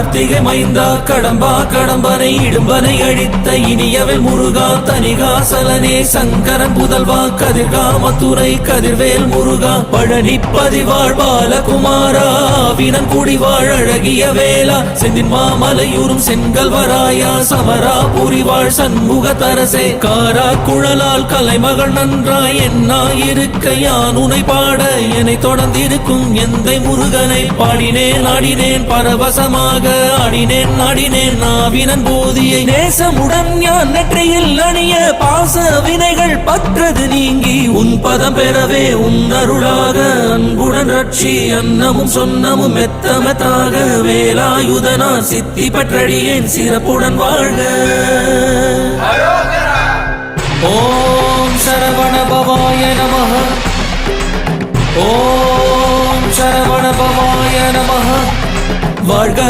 கார்த்திகை மைந்தா கடம்பா கடம்பனை இடும்பனை அழித்த இனியவள் முருகா தனிகாசலனே சங்கரன் புதல்வா கதிர்காமத்துறை கதிர்வேல் முருகா பழனி பதிவாழ் பாலகுமாரா வினன் குடிவாழ் அழகிய வேளா செந்தின் மாமலையூரும் செங்கல்வராயா சமரா புரிவாழ் சண்முக தரசே காரா குழலால் கலைமகள் நன்றாய் என்னாயிருக்க யான் உனை பாட என்னை தொடர்ந்திருக்கும் எந்தை முருகனை பாடினேன் ஆடினேன் பரவசமாக ஆடினேன் ஆடினேன் நாவினன் போதியை நேசமுடன் யான் நெற்றியில் அணிய பாச வினைகள் பற்றது நீங்கி உன் பதம் பெறவே உன் அருளாக அன்புடன் ரட்சி அன்னமும் சொன்னமும் மெத்தமெத்தாக வேலாயுதனா சித்தி பற்றடியேன் சிறப்புடன் வாழ்க. ஓம் சரவண பவாய நமஹ. ஓம் சரவண பவாய நமஹ. வாழ்க